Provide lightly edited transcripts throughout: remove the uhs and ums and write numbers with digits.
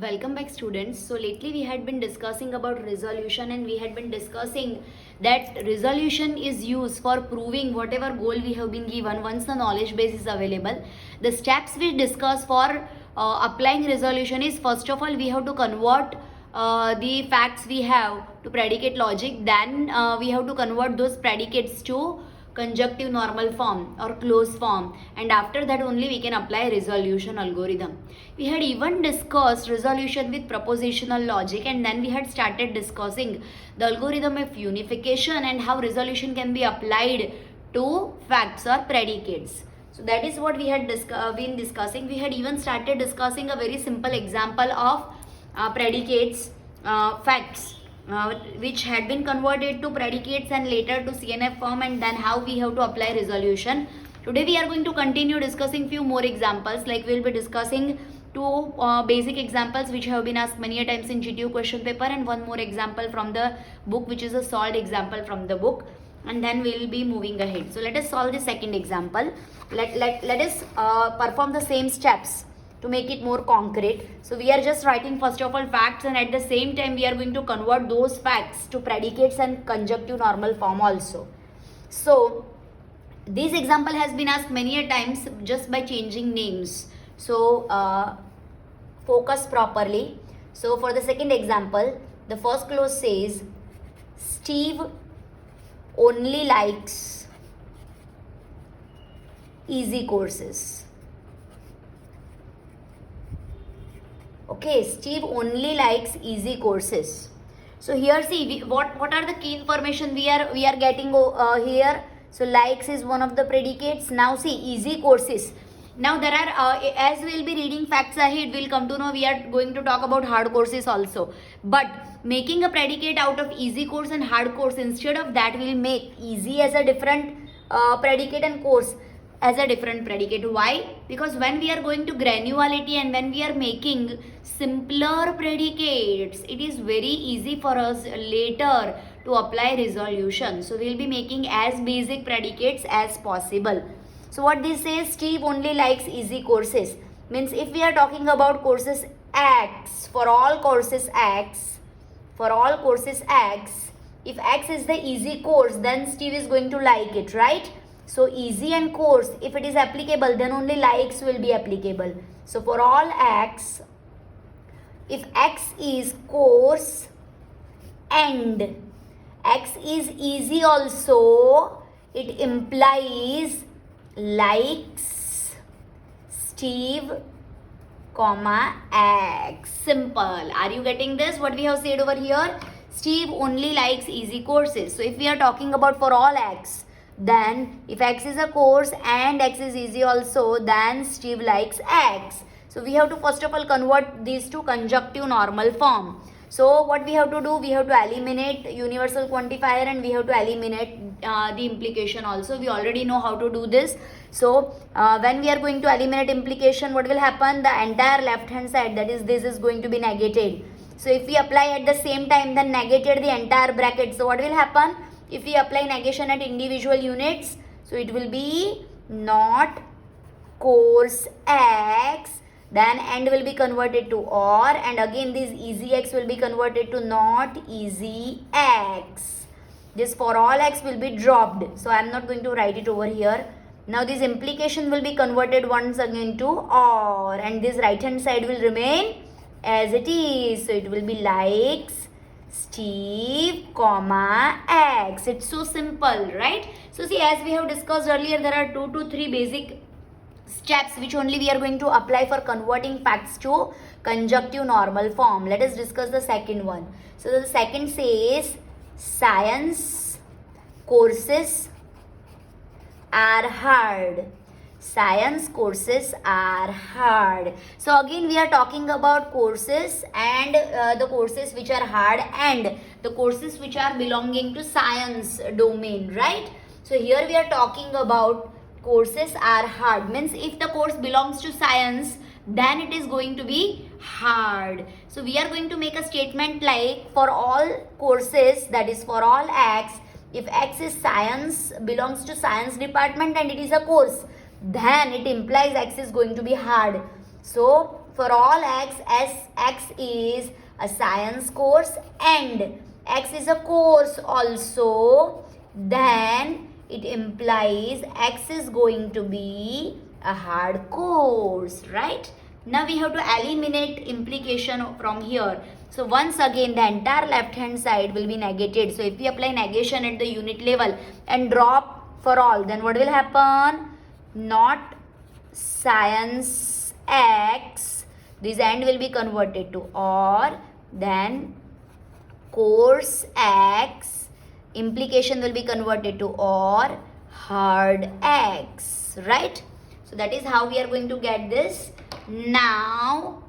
Welcome back students. So lately we had been discussing about resolution and we had been discussing that resolution is used for proving whatever goal we have been given once the knowledge base is available. The steps we discuss for applying resolution is first of all we have to convert the facts we have to predicate logic. Then we have to convert those predicates to conjunctive normal form or closed form, and after that only we can apply resolution algorithm. We had even discussed resolution with propositional logic, and then we had started discussing the algorithm of unification and how resolution can be applied to facts or predicates. So that is what we had been discussing. We had even started discussing a very simple example of predicates, facts, which had been converted to predicates and later to CNF form, and then how we have to apply resolution. Today we are going to continue discussing few more examples, like we will be discussing two basic examples which have been asked many a times in GTU question paper, and one more example from the book which is a solved example from the book, and then we will be moving ahead. So let us solve the second example. Let us perform the same steps to make it more concrete. So we are just writing first of all facts, and at the same time we are going to convert those facts to predicates and conjunctive normal form also. So this example has been asked many a times just by changing names. So focus properly. So for the second example, the first clause says Steve only likes easy courses. Okay, Steve only likes easy courses. So here see what are the key information we are getting here. So likes is one of the predicates. Now see easy courses. Now there are as we will be reading facts ahead, we will come to know we are going to talk about hard courses also. But making a predicate out of easy course and hard course, instead of that we will make easy as a different predicate and course as a different predicate. Why? Because when we are going to granularity and when we are making simpler predicates, it is very easy for us later to apply resolution. So we will be making as basic predicates as possible. So what this says, Steve only likes easy courses, means if we are talking about courses X, for all courses X, if X is the easy course, then Steve is going to like it, right? So easy and course, if it is applicable, then only likes will be applicable. So for all X, if X is course and X is easy also, it implies likes Steve, X. Simple. Are you getting this? What we have said over here? Steve only likes easy courses. So if we are talking about for all X, then if X is a course and X is easy also, then Steve likes X. So we have to first of all convert these to conjunctive normal form. So what we have to do, we have to eliminate universal quantifier and we have to eliminate the implication also. We already know how to do this. So when we are going to eliminate implication, what will happen? The entire left hand side, that is this, is going to be negated. So if we apply at the same time, then negated the entire bracket. So what will happen? If we apply negation at individual units, so it will be not course X, then end will be converted to or, and again this easy X will be converted to not easy X. This for all X will be dropped. So I am not going to write it over here. Now this implication will be converted once again to or, and this right hand side will remain as it is. So it will be likes Steve, X. It's so simple, right? So see, as we have discussed earlier, there are 2 to 3 basic steps which only we are going to apply for converting facts to conjunctive normal form. Let us discuss the second one. So the second says science courses are hard. Science courses are hard. So again we are talking about courses and the courses which are hard and the courses which are belonging to science domain, right? So here we are talking about courses are hard, means if the course belongs to science, then it is going to be hard. So we are going to make a statement like for all courses, that is for all X, if X is science, belongs to science department and it is a course, then it implies X is going to be hard. So for all x, as x is a science course and x is a course also, then it implies x is going to be a hard course, right? Now we have to eliminate implication from here. So once again the entire left hand side will be negated. So if we apply negation at the unit level and drop for all, then what will happen? Not science x, this end will be converted to or, then course x, implication will be converted to or, hard x, right? So that is how we are going to get this. Now,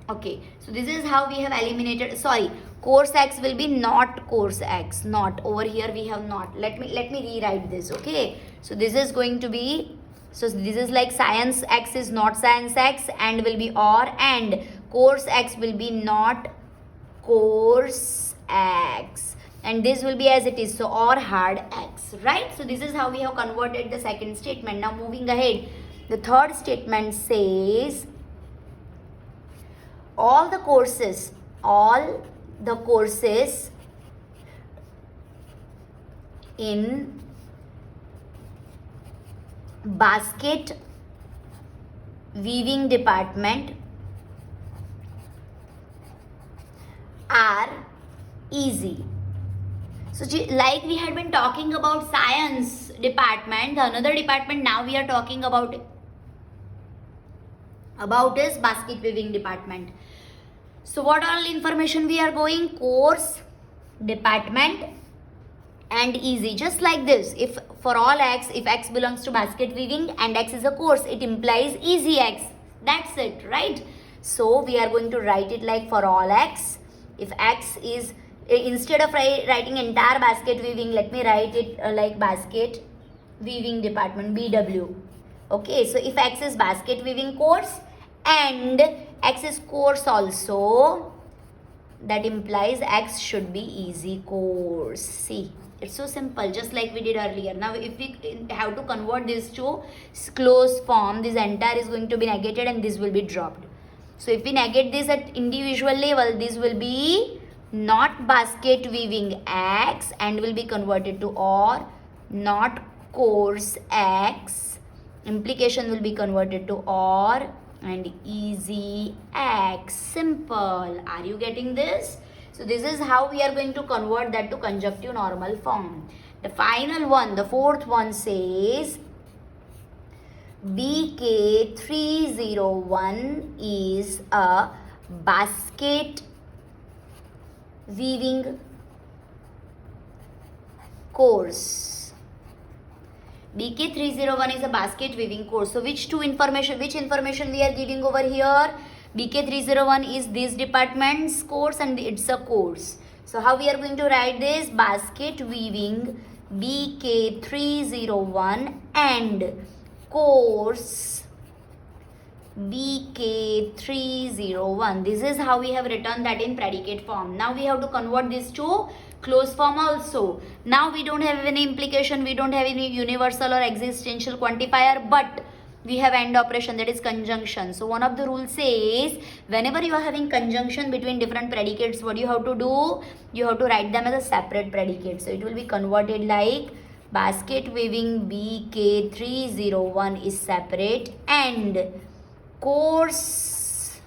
okay, so this is how we have eliminated, sorry, course x will be not course x, not, over here we have not. Let me rewrite this, okay? So this is going to be, so this is like science x is not science x and will be or, and course x will be not course x, and this will be as it is, so or hard x, right? So this is how we have converted the second statement. Now moving ahead, the third statement says all the courses in basket weaving department are easy. So like we had been talking about science department, the another department now we are talking about is basket weaving department. So what all information we are going? Course, department and easy. Just like this, if for all x, if x belongs to basket weaving and x is a course, it implies easy x. That's it, right? So we are going to write it like for all x. If x is, instead of writing entire basket weaving, let me write it like basket weaving department, BW. Okay, so if x is basket weaving course and x is course also, that implies x should be easy course. See, it's so simple, just like we did earlier. Now if we have to convert this to closed form, this entire is going to be negated and this will be dropped. So if we negate this at individual level, this will be not basket weaving x and will be converted to or, not course x, implication will be converted to or, and easy x. Simple. Are you getting this? So this is how we are going to convert that to conjunctive normal form. The final one, the fourth one says BK301 is a basket weaving course. BK301 is a basket weaving course. So which information we are giving over here? BK301 is this department's course and it's a course. So how we are going to write this? Basket weaving BK301 and course BK301. This is how we have written that in predicate form. Now we have to convert this to closed form also. Now we don't have any implication, we don't have any universal or existential quantifier, but we have end operation, that is conjunction. So one of the rules says whenever you are having conjunction between different predicates, what you have to do? You have to write them as a separate predicate. So it will be converted like basket weaving BK301 is separate and course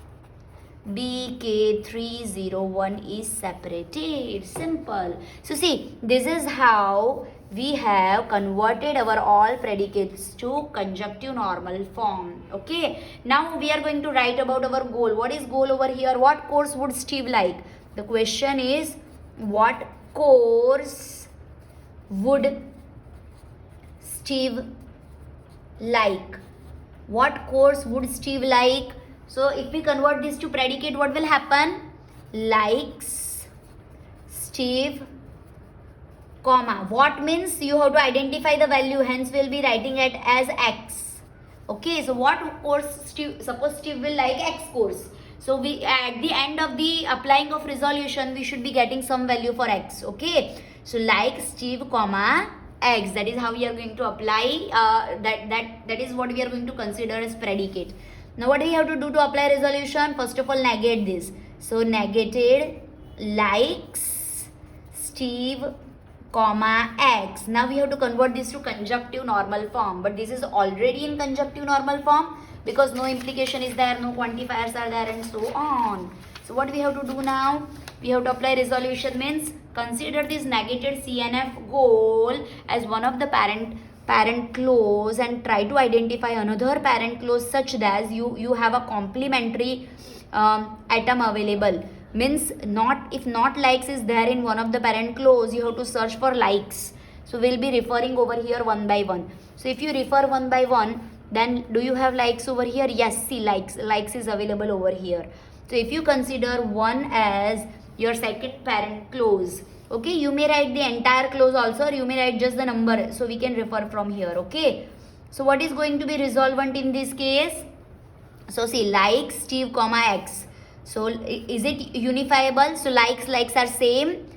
BK301 is separated. Simple. So see, this is how we have converted our all predicates to conjunctive normal form. Okay. Now we are going to write about our goal. What is goal over here? What course would Steve like? The question is, what course would Steve like? What course would Steve like? So if we convert this to predicate, what will happen? Likes Steve, comma. What means? You have to identify the value, hence we will be writing it as x. Okay, so what course Steve, suppose Steve will like x course. So we at the end of the applying of resolution, we should be getting some value for x. Okay, so like Steve, comma x. That is how we are going to apply. That is what we are going to consider as predicate. Now what we have to do to apply resolution? First of all, negate this. So negated likes Steve, comma x. Now we have to convert this to conjunctive normal form, but this is already in conjunctive normal form because no implication is there, no quantifiers are there, and so on. So what we have to do now? We have to apply resolution, means consider this negated CNF goal as one of the parent clause and try to identify another parent clause such that you have a complementary atom available. Means not, if not likes is there in one of the parent clause, you have to search for likes. So we'll be referring over here one by one. So if you refer one by one, then do you have likes over here? Yes, see, likes is available over here. So if you consider one as your second parent clause, okay, you may write the entire clause also, or you may write just the number, so we can refer from here. Okay, so what is going to be resolvent in this case? So see, likes Steve, comma x. So is it unifiable? So likes are same.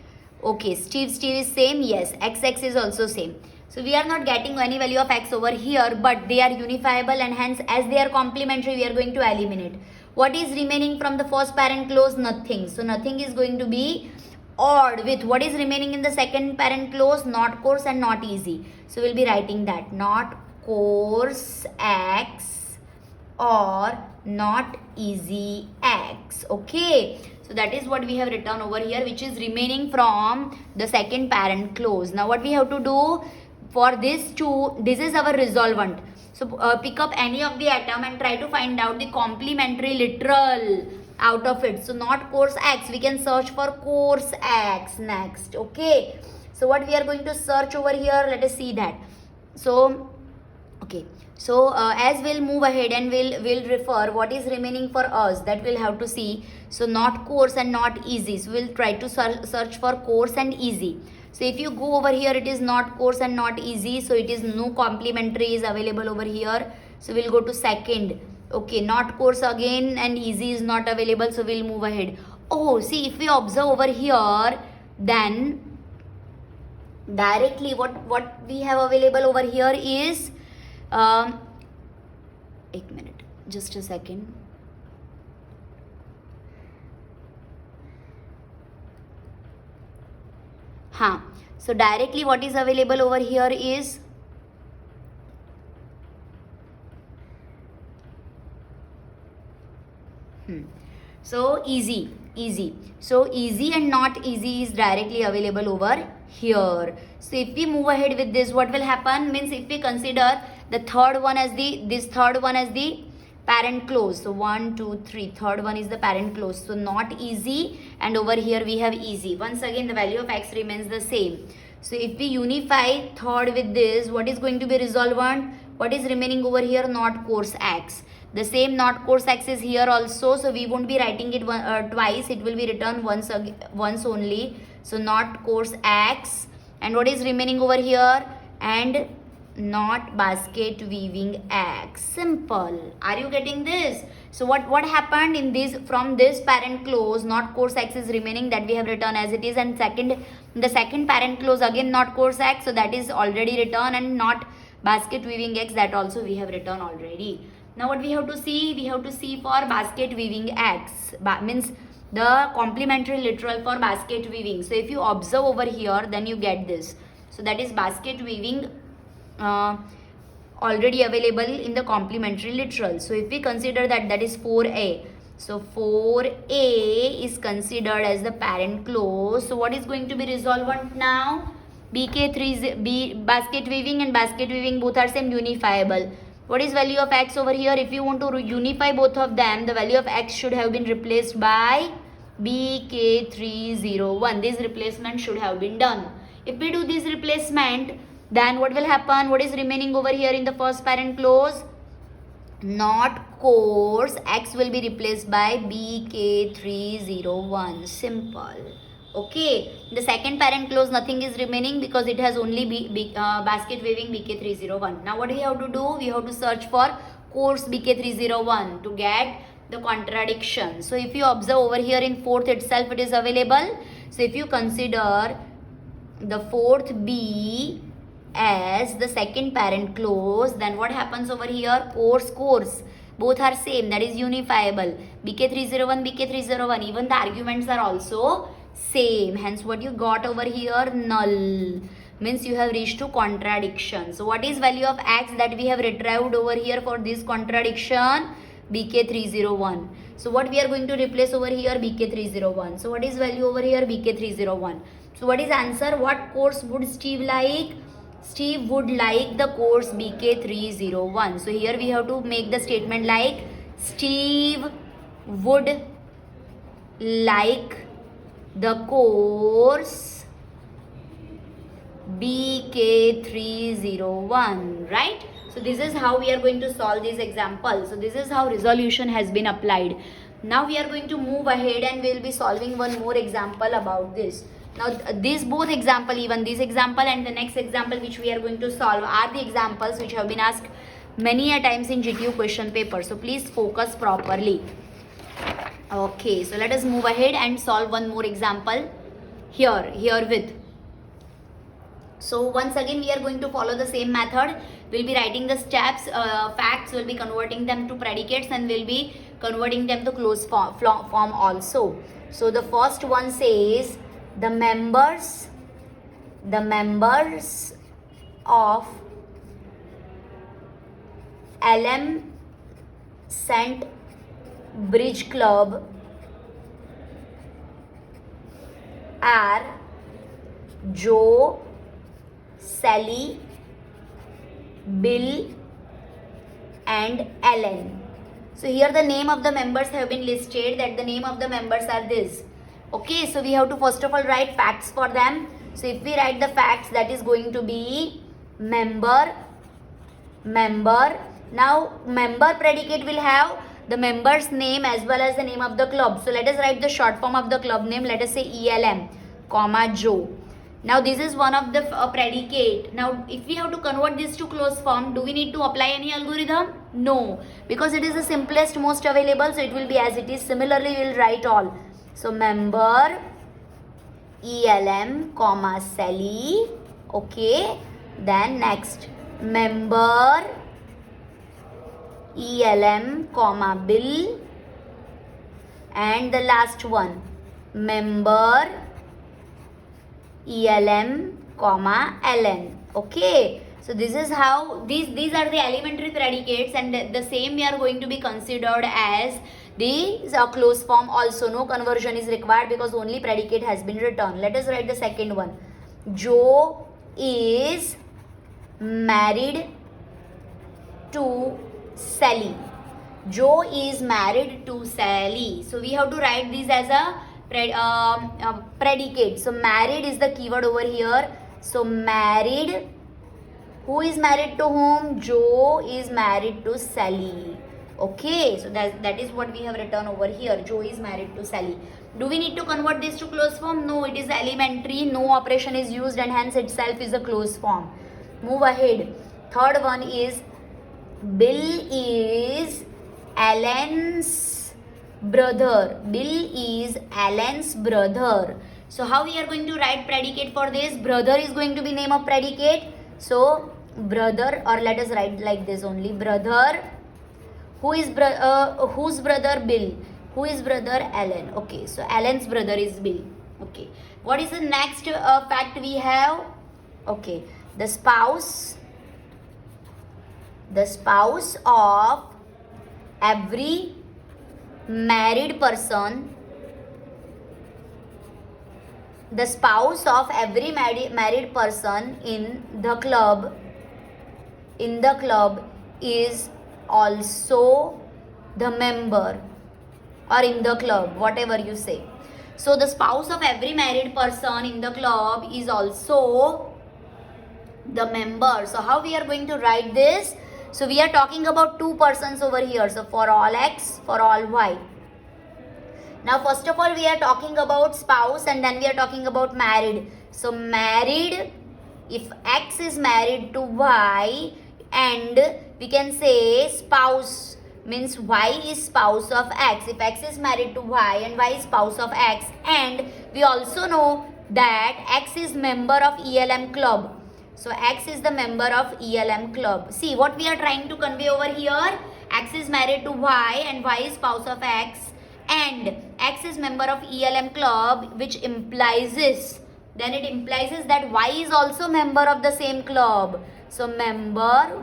Okay, Steve is same. Yes, x is also same. So we are not getting any value of x over here, but they are unifiable, and hence as they are complementary, we are going to eliminate. What is remaining from the first parent clause? Nothing. So nothing is going to be odd with what is remaining in the second parent clause, not coarse and not easy. So we'll be writing that not coarse x or not easy x. Okay, so that is what we have written over here, which is remaining from the second parent clause. Now what we have to do for this two, this is our resolvent. So pick up any of the atom and try to find out the complementary literal out of it. So not coarse x, we can search for coarse x next. Okay, so what we are going to search over here, let us see that. So okay, so as we'll move ahead and we'll refer what is remaining for us, that we'll have to see. So not coarse and not easy, so we'll try to search for coarse and easy. So if you go over here, it is not coarse and not easy, so it is no complementary is available over here. So we'll go to second. Okay, not coarse again and easy is not available, so we'll move ahead. Oh, see, if we observe over here, then directly what we have available over here is 1 minute, just a second. So directly what is available over here is so easy. So easy and not easy is directly available over here. So if we move ahead with this, what will happen? Means if we consider the third one as the parent clause. So 1, 2, 3, third one is the parent clause. So not easy, and over here we have easy. Once again the value of x remains the same. So if we unify third with this, what is going to be resolvent? What is remaining over here? Not coarse x. The same not coarse x is here also, so we won't be writing it twice. It will be written once only. So not coarse x, and what is remaining over here? And not basket weaving x. Simple. Are you getting this? So what happened in this, from this parent clause, not coarse x is remaining, that we have written as it is, and the second parent clause again not coarse x, so that is already written, and not basket weaving x, that also we have written already. Now what we have to see? We have to see for basket weaving x, means the complementary literal for basket weaving. So if you observe over here, then you get this. So that is basket weaving already available in the complementary literal. So if we consider that is 4a. So 4a is considered as the parent clause. So what is going to be resolvent now? BK3 basket weaving and basket weaving both are same, unifiable. What is value of x over here? If you want to unify both of them, the value of x should have been replaced by BK301. This replacement should have been done. If we do this replacement, then what will happen? What is remaining over here in the first parent clause? Not coarse x will be replaced by BK301. Simple. Okay, the second parent clause nothing is remaining because it has only basket weaving BK301. Now what we have to do? We have to search for coarse BK301 to get the contradiction. So if you observe over here in fourth itself, it is available. So if you consider the fourth B as the second parent clause, then what happens over here? Coarse. both are same, that is unifiable. BK301, BK301, even the arguments are also same. Hence what you got over here, null. Means you have reached to contradiction. So what is value of x that we have retrieved over here for this contradiction? BK301. So what we are going to replace over here? BK301. So what is value over here? BK301. So what is answer? What course would Steve like? Steve would like the course BK301. So here we have to make the statement like Steve would like the course BK301, right? So this is how we are going to solve this example. So this is how resolution has been applied. Now we are going to move ahead and we will be solving one more example about this. Now these both example, even this example and the next example which we are going to solve are the examples which have been asked many a times in GTU question paper. So please focus properly. Okay, so let us move ahead and solve one more example herewith. So once again we are going to follow the same method. We'll be writing the steps, facts, we'll be converting them to predicates and we'll be converting them to closed form also. So the first one says the members of LM St. Bridge Club are Joe, Sally, Bill and Ellen. So here the name of the members have been listed, that the name of the members are this. Okay, so we have to first of all write facts for them. So if we write the facts, that is going to be member. Now member predicate will have the member's name as well as the name of the club. So let us write the short form of the club name. Let us say ELM, comma Joe. Now this is one of the predicate. Now if we have to convert this to closed form, do we need to apply any algorithm? No, because it is the simplest, most available, so it will be as it is. Similarly, we will write all. So member ELM, comma Sally. Okay, then next member ELM, comma Bill, and the last one member ELM, comma Ellen. Okay, so this is how these are the elementary predicates, and the same we are going to be considered as these closed form also. No conversion is required because only predicate has been written. Let us write the second one. Joe is married to Sally. Joe is married to Sally. So we have to write this as a predicate. So married is the keyword over here. So married, who is married to whom? Joe is married to Sally. Okay, so that is what we have written over here. Joe is married to Sally. Do we need to convert this to closed form? No, it is elementary. No operation is used and hence itself is a closed form. Move ahead. Third one is Bill is Ellen's brother. Bill is Ellen's brother. So how we are going to write predicate for this? Brother is going to be name of predicate. So brother, or let us write like this only. Brother. Whose brother? Bill. Who is brother? Ellen. Okay, so Ellen's brother is Bill. Okay, what is the next fact we have? Okay, the spouse of every married person, the spouse of every married person in the club is also the member, or in the club, whatever you say. So the spouse of every married person in the club is also the member. So how we are going to write this? So we are talking about two persons over here. So for all x, for all y. Now first of all we are talking about spouse and then we are talking about married. So married, if x is married to y, and we can say spouse means y is spouse of x. If x is married to y and y is spouse of x, and we also know that x is member of ELM club. So x is the member of ELM club. See what we are trying to convey over here. X is married to Y and Y is spouse of X, and X is member of ELM club, which implies this. Then it implies that Y is also member of the same club. So member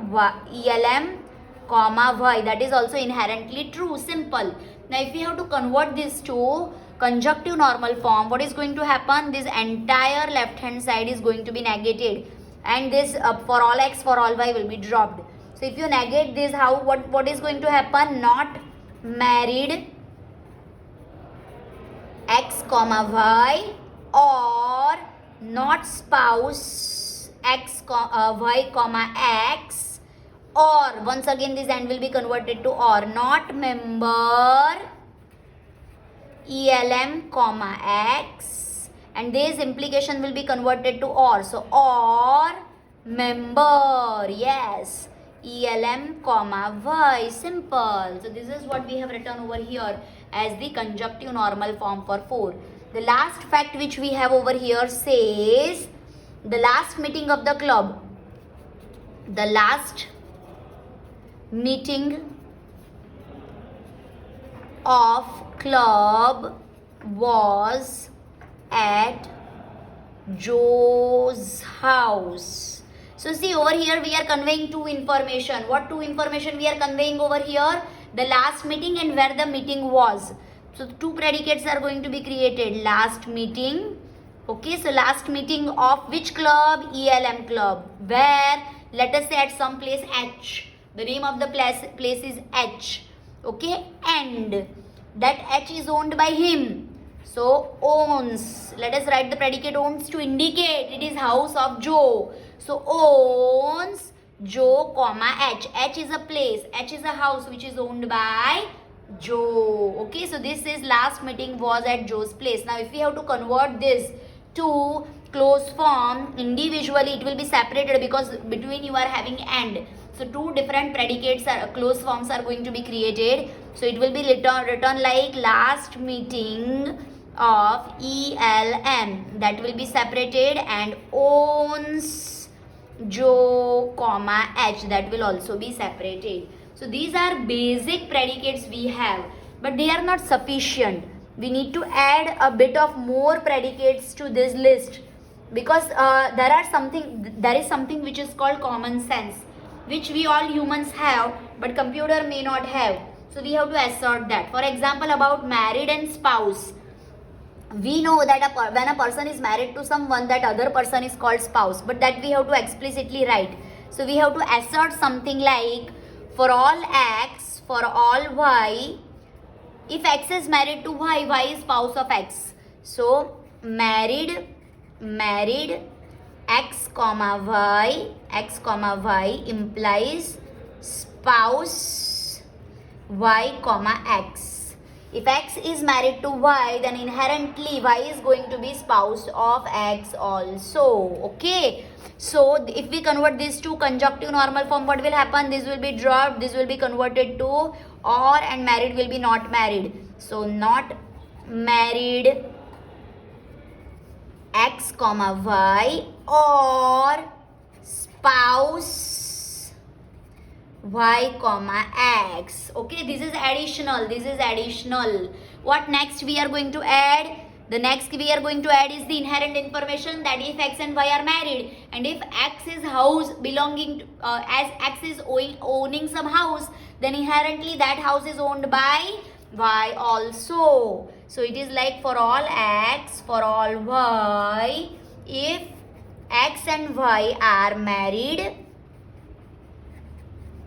ELM comma Y, that is also inherently true. Simple. Now if we have to convert this to conjunctive normal form, what is going to happen? This entire left hand side is going to be negated, and this for all X for all Y will be dropped. So if you negate this, what is going to happen? Not married X comma Y, or not spouse X Y comma X, or once again this end will be converted to or, not member ELM comma X, and this implication will be converted to or. So or member, yes, ELM comma Y. Simple. So this is what we have written over here as the conjunctive normal form for 4. The last fact which we have over here says the last meeting of the club. The last meeting of club was at Joe's house. So see, over here we are conveying two information. What two information we are conveying over here? The last meeting and where the meeting was. So two predicates are going to be created. Last meeting. Okay, so last meeting of which club? ELM club. Where? Let us say at some place H. The name of the place is H. Okay, and that H is owned by him. So owns. Let us write the predicate owns to indicate it is house of Joe. So owns Joe comma H. H is a place. H is a house which is owned by Joe. Okay, so this is last meeting was at Joe's place. Now if we have to convert this to close form, individually it will be separated because between you are having and. So two different predicates are close forms are going to be created. So it will be written like last meeting of ELM, that will be separated, and owns Joe comma H, that will also be separated. So these are basic predicates we have, but they are not sufficient. We need to add a bit of more predicates to this list, because there is something which is called common sense, which we all humans have but computer may not have. So we have to assert that. For example, about married and spouse, we know that when a person is married to someone, that other person is called spouse, but that we have to explicitly write. So we have to assert something like for all X, for all Y, if X is married to Y, Y is spouse of X. So married X comma Y implies spouse Y comma X. If X is married to Y, then inherently Y is going to be spouse of X also. Okay. So if we convert this to conjunctive normal form, what will happen? This will be dropped. This will be converted to or, and married will be not married. So not married X comma Y, or spouse Y comma X. Okay, this is additional. What next we are going to add? The next we are going to add is the inherent information that if X and Y are married, and if X is house belonging to, as X is owning some house, then inherently that house is owned by Y also. So it is like for all X, for all Y, if X and Y are married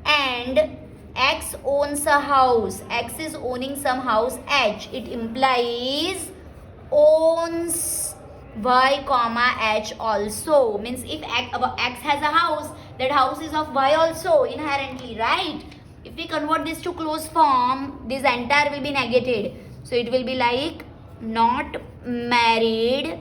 and X owns a house, X is owning some house H, it implies owns Y comma H also. Means if X has a house, that house is of Y also inherently, right? If we convert this to close form, this entire will be negated. So it will be like not married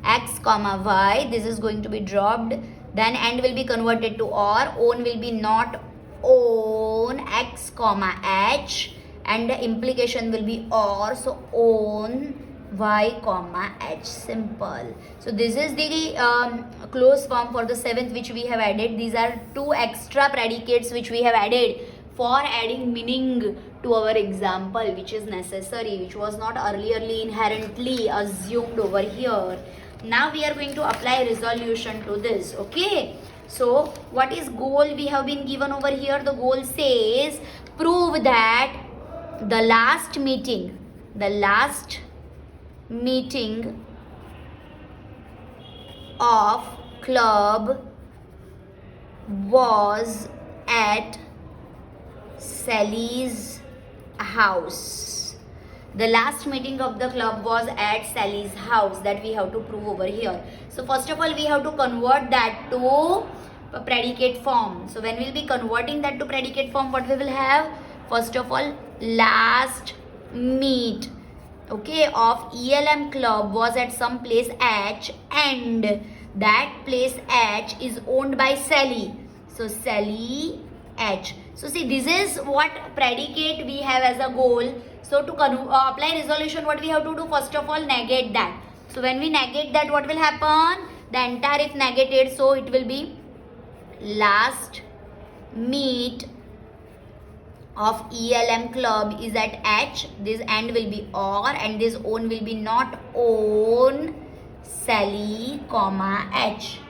X comma Y. This is going to be dropped. Then end will be converted to or. Own will be not own X comma H. And the implication will be or. So own y comma h. Simple. So this is the close form for the seventh which we have added. These are two extra predicates which we have added for adding meaning to our example, which is necessary, which was not earlierly inherently assumed over here. Now we are going to apply resolution to this. Okay, so what is goal we have been given over here? The goal says prove that the last meeting of club was at Sally's house. The last meeting of the club was at Sally's house. That we have to prove over here. So first of all we have to convert that to a predicate form. So when we'll be converting that to predicate form, what we will have? First of all, last meet, okay, of ELM club was at some place H, and that place H is owned by Sally. So Sally H. So see, this is what predicate we have as a goal. So to apply resolution, what we have to do? First of all, negate that. So when we negate that, what will happen? The entire is negated, so it will be last meet of ELM club is at H. This end will be or, and this own will be not own Sally comma H.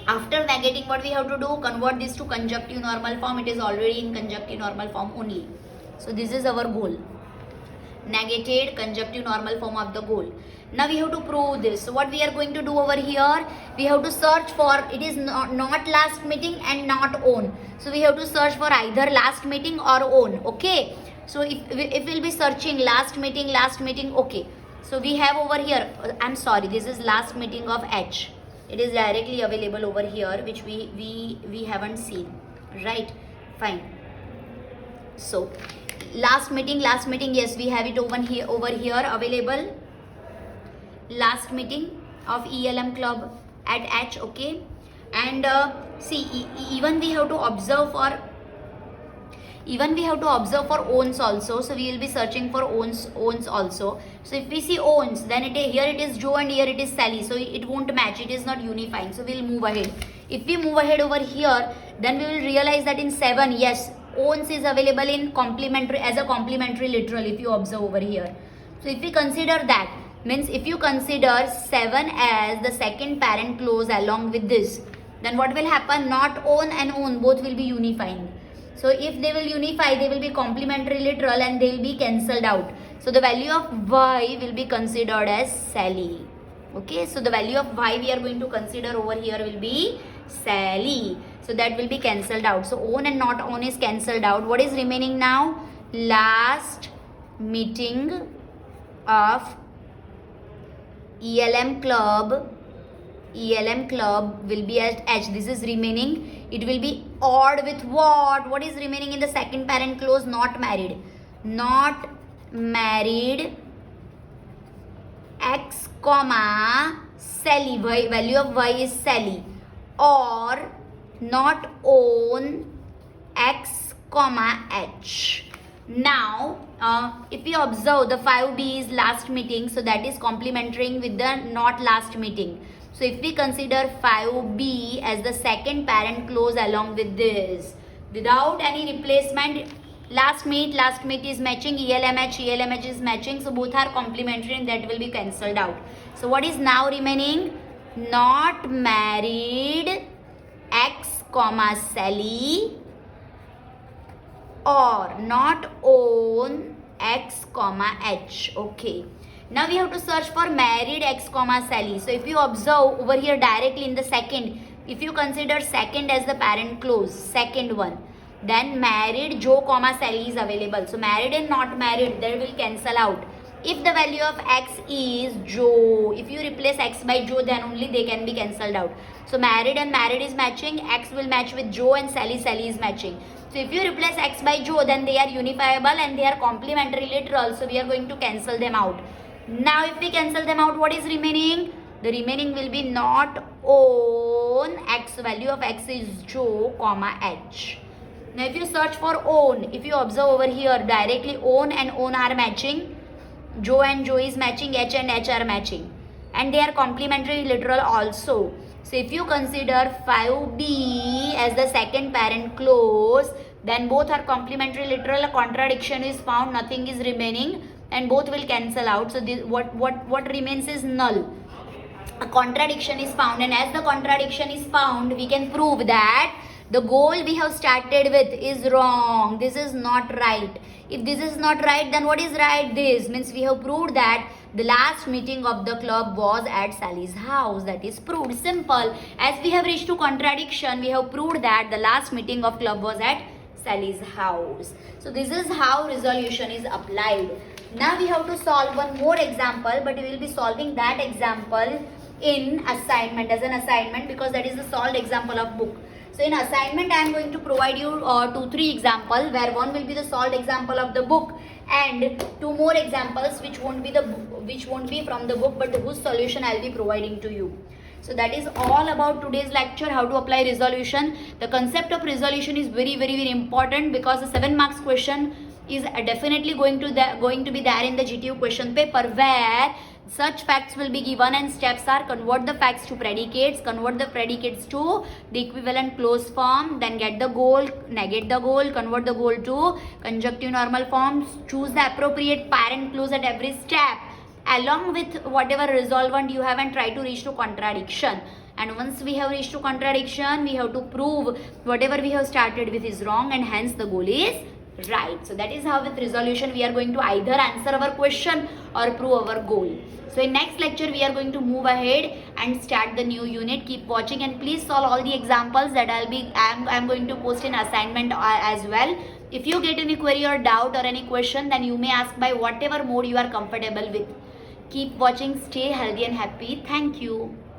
After negating, what we have to do? Convert this to conjunctive normal form. It is already in conjunctive normal form only. So this is our goal. Negated conjunctive normal form of the goal. Now we have to prove this. So what we are going to do over here? We have to search for, it is not last meeting and not own. So we have to search for either last meeting or own. Okay. So if we'll be searching last meeting, okay. So we have over here, I'm sorry, this is last meeting of H. It is directly available over here, which we haven't seen, right? Fine. So last meeting, yes, we have it over here available. Last meeting of ELM club at H, okay. And see, even we have to observe for owns also. So we will be searching for owns also. So if we see owns, then here it is Joe and here it is Sally. So it won't match. It is not unifying. So we'll move ahead. If we move ahead over here, then we will realize that in 7, yes, owns is available in complementary as a complementary literal. If you observe over here. So if we consider that, means if you consider 7 as the second parent clause along with this, then what will happen? Not own and own both will be unifying. So if they will unify, they will be complementary literal and they will be cancelled out. So the value of y will be considered as Sally. Okay, so the value of y we are going to consider over here will be Sally. So that will be cancelled out. So own and not own is cancelled out. What is remaining now? Last meeting of ELM club will be at H. This is remaining. It will be odd with what? What is remaining in the second parent clause? Not married. Not married X comma Sally. Value of y is Sally. Or not own X comma H. Now if we observe, the 5b is last meeting, so that is complementing with the not last meeting. So if we consider 5b as the second parent clause along with this, without any replacement, last meet is matching, ELMH is matching, so both are complementary and that will be cancelled out. So what is now remaining? Not married X comma Sally or not own X comma H. Okay. Now we have to search for married X comma Sally. So if you observe over here directly in the second, if you consider second as the parent clause, second one, then married Joe comma Sally is available. So married and not married, they will cancel out. If the value of X is Joe, if you replace X by Joe, then only they can be cancelled out. So married and married is matching, X will match with Joe and Sally is matching. So if you replace X by Joe, then they are unifiable and they are complementary literal. So we are going to cancel them out. Now if we cancel them out, what is remaining? The remaining will be not own X. Value of X is Joe comma H. Now if you search for own, if you observe over here directly own and own are matching, Joe and Joe is matching, H and H are matching. And they are complementary literal also. So if you consider 5B as the second parent clause, then both are complementary literal, a contradiction is found, nothing is remaining, and both will cancel out. So this, what remains is null. A contradiction is found, and as the contradiction is found, we can prove that the goal we have started with is wrong. This is not right. If this is not right, then what is right? This means we have proved that the last meeting of the club was at Sally's house. That is proved. Simple. As we have reached to contradiction, we have proved that the last meeting of club was at Sally's house. So this is how resolution is applied. Now we have to solve one more example, but we will be solving that example in assignment, as an assignment, because that is the solved example of book. So in assignment, I am going to provide you 2-3 examples, where one will be the solved example of the book, and 2 more examples which won't be from the book, but whose solution I will be providing to you. So that is all about today's lecture, how to apply resolution. The concept of resolution is very, very, very important, because the 7 marks question is definitely going to be there in the GTU question paper, where such facts will be given, and steps are: convert the facts to predicates, convert the predicates to the equivalent clause form, then get the goal, negate the goal, convert the goal to conjunctive normal forms, choose the appropriate parent clause at every step, along with whatever resolvent you have, and try to reach to contradiction. And once we have reached to contradiction, we have to prove whatever we have started with is wrong, and hence the goal is right. So that is how with resolution we are going to either answer our question or prove our goal. So in next lecture we are going to move ahead and start the new unit. Keep watching, and please solve all the examples that I'm going to post in assignment as well. If you get any query or doubt or any question, then you may ask by whatever mode you are comfortable with. Keep watching, stay healthy and happy. Thank you.